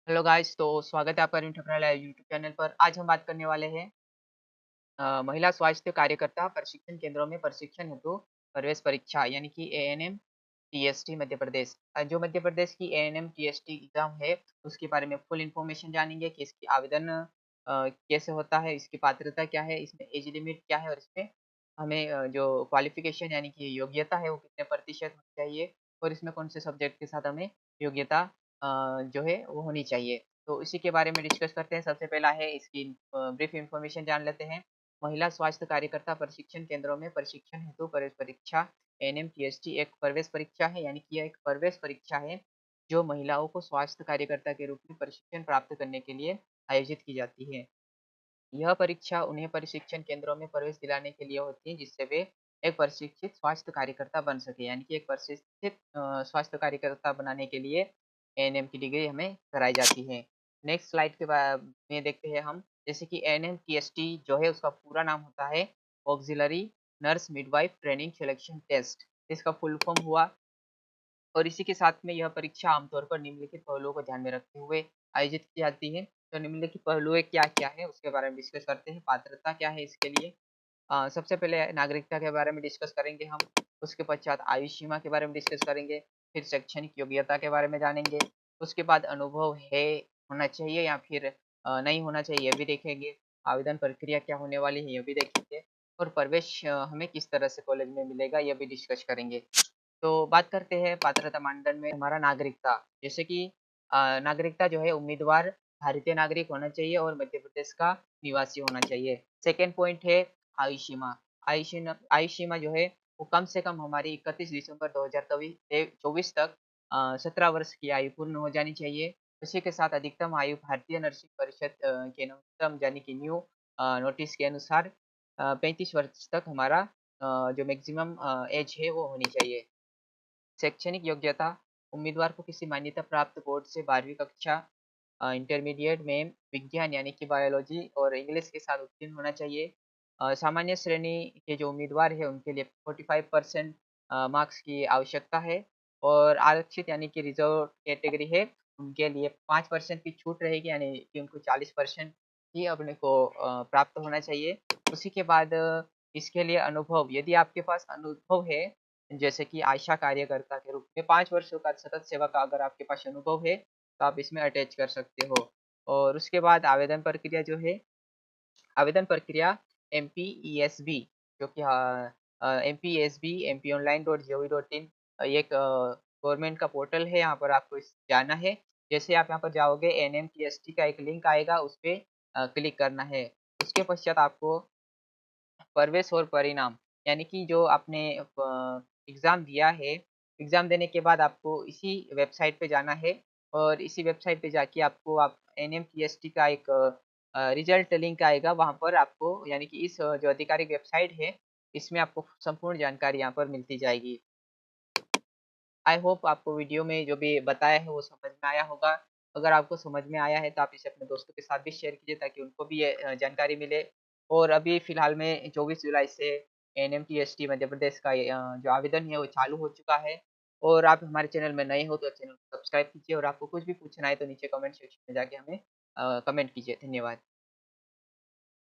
Hello guys, तो स्वागत है आपका न्यूट्रल यूट्यूब चैनल पर। आज हम बात करने वाले हैं महिला स्वास्थ्य कार्यकर्ता प्रशिक्षण केंद्रों में प्रशिक्षण हेतु प्रवेश परीक्षा यानी कि एएनएम टीएसटी मध्य प्रदेश। जो मध्य प्रदेश की एएनएम टीएसटी एग्जाम है उसके बारे में फुल इन्फॉर्मेशन जानेंगे कि इसकी आवेदन कैसे होता है, इसकी पात्रता क्या है, इसमें एज लिमिट क्या है और इसमें हमें जो क्वालिफिकेशन यानी कि योग्यता है वो कितने प्रतिशत होनी चाहिए और इसमें कौन से सब्जेक्ट के साथ हमें योग्यता जो है वो होनी चाहिए। तो इसी के बारे में डिस्कस करते हैं। सबसे पहला है इसकी ब्रीफ इन्फॉर्मेशन जान लेते हैं। महिला स्वास्थ्य कार्यकर्ता प्रशिक्षण केंद्रों में प्रशिक्षण हेतु प्रवेश परीक्षा एनएमटीएसटी एक प्रवेश परीक्षा है, यानी कि यह एक प्रवेश परीक्षा है जो महिलाओं को स्वास्थ्य कार्यकर्ता के रूप में प्रशिक्षण प्राप्त करने के लिए आयोजित की जाती है। यह परीक्षा उन्हें प्रशिक्षण केंद्रों में प्रवेश दिलाने के लिए होती है जिससे वे एक प्रशिक्षित स्वास्थ्य कार्यकर्ता बन सके, यानी कि एक प्रशिक्षित स्वास्थ्य कार्यकर्ता बनाने के लिए एएनएम की डिग्री हमें कराई जाती है। नेक्स्ट स्लाइड के बाद में देखते हैं हम, जैसे कि एएनएम टीएसटी जो है उसका पूरा नाम होता है auxiliary nurse midwife training selection test. इसका फुल फॉर्म हुआ और इसी के साथ में यह परीक्षा आमतौर पर निम्नलिखित पहलुओं को ध्यान में रखते हुए आयोजित की जाती है। तो निम्नलिखित पहलुएँ क्या-क्या है उसके बारे में डिस्कस करते हैं। पात्रता क्या है इसके लिए? सबसे पहले नागरिकता के बारे में डिस्कस करेंगे हम, उसके पश्चात आयु सीमा के बारे में डिस्कस करेंगे, फिर शैक्षणिक योग्यता के बारे में जानेंगे, उसके बाद अनुभव है होना चाहिए या फिर नहीं होना चाहिए ये भी देखेंगे, आवेदन प्रक्रिया क्या होने वाली है ये भी देखेंगे और प्रवेश हमें किस तरह से कॉलेज में मिलेगा ये भी डिस्कस करेंगे। तो बात करते हैं पात्रता मानदंड में हमारा नागरिकता, जैसे कि नागरिकता जो है उम्मीदवार भारतीय नागरिक होना चाहिए और मध्य प्रदेश का निवासी होना चाहिए। सेकंड पॉइंट है आयु सीमा। आयु सीमा जो है वो कम से कम हमारी 31 दिसंबर 2024 तक 17 वर्ष की आयु पूर्ण हो जानी चाहिए। उसी के साथ अधिकतम आयु भारतीय नर्सिंग परिषद के न्यूनतम यानी कि न्यू नोटिस के अनुसार 35 वर्ष तक हमारा जो मैक्सिमम एज है वो होनी चाहिए। शैक्षणिक योग्यता उम्मीदवार को किसी मान्यता प्राप्त बोर्ड से 12वीं कक्षा इंटरमीडिएट में विज्ञान यानी कि बायोलॉजी और इंग्लिश के साथ उत्तीर्ण होना चाहिए। सामान्य श्रेणी के जो उम्मीदवार हैं उनके लिए 45% मार्क्स की आवश्यकता है और आरक्षित यानी कि रिजर्व कैटेगरी है उनके लिए 5% की छूट रहेगी, यानी कि उनको 40% ही अपने को प्राप्त होना चाहिए। उसी के बाद इसके लिए अनुभव, यदि आपके पास अनुभव है जैसे कि आशा कार्यकर्ता के रूप में 5 वर्षों का सतत सेवा का अगर आपके पास अनुभव है, तो आप इसमें अटैच कर सकते हो। और उसके बाद आवेदन प्रक्रिया जो है, आवेदन प्रक्रिया एमपीईएसबी जो कि एमपीईएसबी mponline.gov.in एक गवर्नमेंट का पोर्टल है, यहाँ पर आपको जाना है। जैसे आप यहाँ पर जाओगे एनएमटीएसटी का एक लिंक आएगा, उस पे क्लिक करना है। उसके पश्चात आपको प्रवेश और परिणाम यानी कि जो आपने एग्ज़ाम दिया है, एग्ज़ाम देने के बाद आपको इसी वेबसाइट पे जाना है और इसी वेबसाइट पे जाके आपको आप एनएमटीएसटी का एक रिज़ल्ट लिंक आएगा, वहाँ पर आपको यानी कि इस जो आधिकारिक वेबसाइट है, इसमें आपको संपूर्ण जानकारी यहाँ पर मिलती जाएगी। आई होप आपको वीडियो में जो भी बताया है वो समझ में आया होगा। अगर आपको समझ में आया है तो आप इसे अपने दोस्तों के साथ भी शेयर कीजिए ताकि उनको भी ये जानकारी मिले। और अभी फ़िलहाल में 24 जुलाई से एनएमटीएसटी मध्य प्रदेश का ये जो आवेदन है वो चालू हो चुका है। और आप हमारे चैनल में नए हो तो चैनल को सब्सक्राइब कीजिए और आपको कुछ भी पूछना है तो नीचे कमेंट सेक्शन में जाके हमें कमेंट कीजिए। धन्यवाद।